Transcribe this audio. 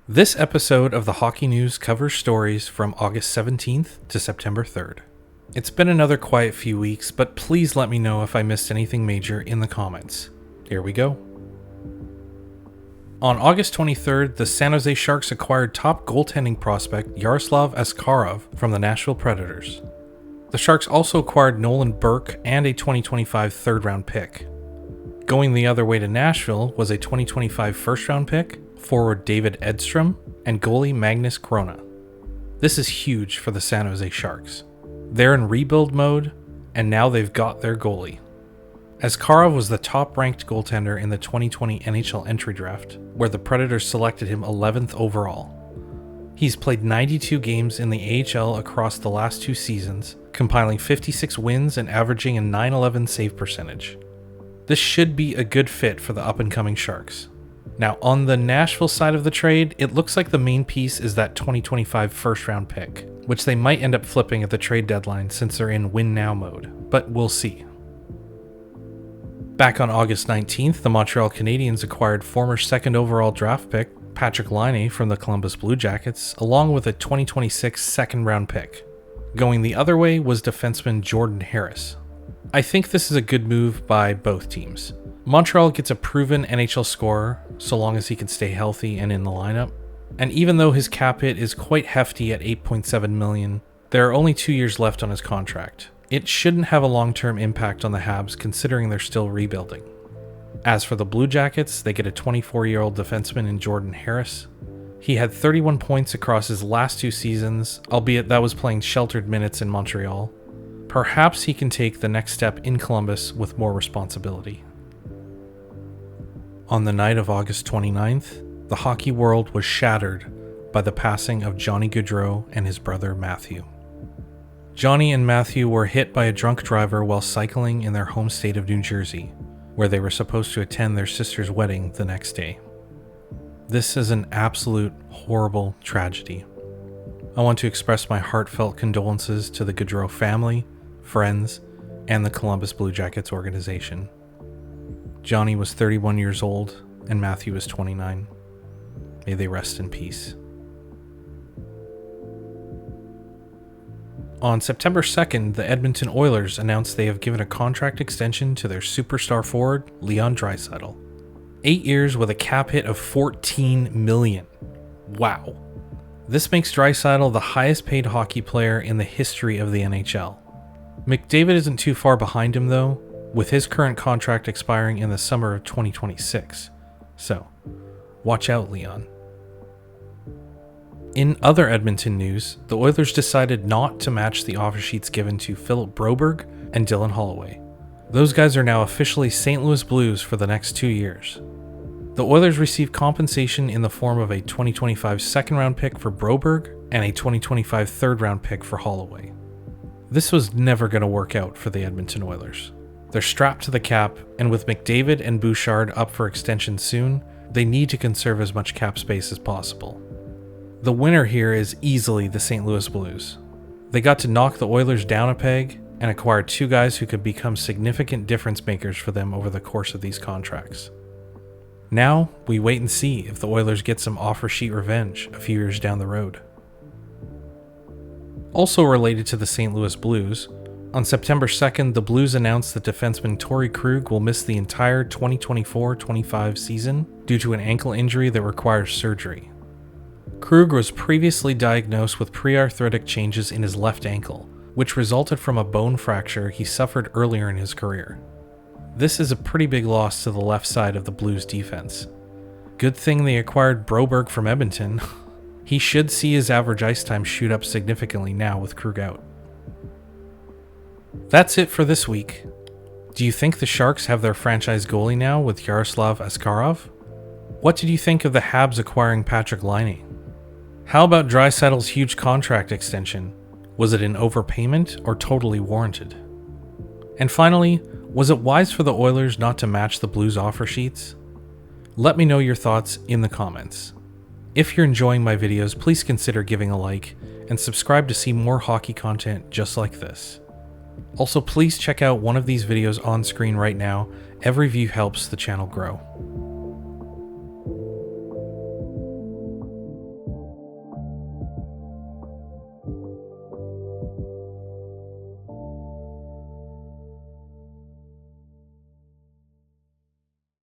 This episode of the Hockey News covers stories from August 17th to September 3rd. It's been another quiet few weeks, but please let me know if I missed anything major in the comments. Here we go. On August 23rd, the San Jose Sharks acquired top goaltending prospect Yaroslav Askarov from the Nashville Predators. The Sharks also acquired Nolan Burke and a 2025 third-round pick. Going the other way to Nashville was a 2025 first-round pick, forward David Edstrom, and goalie Magnus Krona. This is huge for the San Jose Sharks. They're in rebuild mode, and now they've got their goalie. Askarov was the top-ranked goaltender in the 2020 NHL entry draft, where the Predators selected him 11th overall. He's played 92 games in the AHL across the last two seasons, compiling 56 wins and averaging a .911 save percentage. This should be a good fit for the up-and-coming Sharks. Now, on the Nashville side of the trade, it looks like the main piece is that 2025 first-round pick, which they might end up flipping at the trade deadline since they're in win-now mode, but we'll see. Back on August 19th, the Montreal Canadiens acquired former second overall draft pick Patrik Laine from the Columbus Blue Jackets, along with a 2026 second-round pick. Going the other way was defenseman Jordan Harris. I think this is a good move by both teams. Montreal gets a proven NHL scorer, so long as he can stay healthy and in the lineup. And even though his cap hit is quite hefty at $8.7 million, there are only 2 years left on his contract. It shouldn't have a long-term impact on the Habs considering they're still rebuilding. As for the Blue Jackets, they get a 24-year-old defenseman in Jordan Harris. He had 31 points across his last two seasons, albeit that was playing sheltered minutes in Montreal. Perhaps he can take the next step in Columbus with more responsibility. On the night of August 29th, the hockey world was shattered by the passing of Johnny Gaudreau and his brother Matthew. Johnny and Matthew were hit by a drunk driver while cycling in their home state of New Jersey, where they were supposed to attend their sister's wedding the next day. This is an absolute horrible tragedy. I want to express my heartfelt condolences to the Gaudreau family, friends, and the Columbus Blue Jackets organization. Johnny was 31 years old, and Matthew was 29. May they rest in peace. On September 2nd, the Edmonton Oilers announced they have given a contract extension to their superstar forward, Leon Draisaitl. 8 years with a cap hit of $14 million. Wow. This makes Draisaitl the highest paid hockey player in the history of the NHL. McDavid isn't too far behind him though, with his current contract expiring in the summer of 2026. So, watch out, Leon. In other Edmonton news, the Oilers decided not to match the offer sheets given to Philip Broberg and Dylan Holloway. Those guys are now officially St. Louis Blues for the next 2 years. The Oilers received compensation in the form of a 2025 second-round pick for Broberg and a 2025 third-round pick for Holloway. This was never going to work out for the Edmonton Oilers. They're strapped to the cap, and with McDavid and Bouchard up for extension soon, they need to conserve as much cap space as possible. The winner here is easily the St. Louis Blues. They got to knock the Oilers down a peg and acquire two guys who could become significant difference makers for them over the course of these contracts. Now, we wait and see if the Oilers get some offer sheet revenge a few years down the road. Also related to the St. Louis Blues, on September 2nd, the Blues announced that defenseman Torrey Krug will miss the entire 2024-25 season due to an ankle injury that requires surgery. Krug was previously diagnosed with pre-arthritic changes in his left ankle, which resulted from a bone fracture he suffered earlier in his career. This is a pretty big loss to the left side of the Blues defense. Good thing they acquired Broberg from Edmonton. He should see his average ice time shoot up significantly now with Krug out. That's it for this week. Do you think the Sharks have their franchise goalie now with Yaroslav Askarov? What did you think of the Habs acquiring Patrik Laine? How about Draisaitl's huge contract extension? Was it an overpayment or totally warranted? And finally, was it wise for the Oilers not to match the Blues offer sheets? Let me know your thoughts in the comments. If you're enjoying my videos, please consider giving a like and subscribe to see more hockey content just like this. Also, please check out one of these videos on screen right now. Every view helps the channel grow.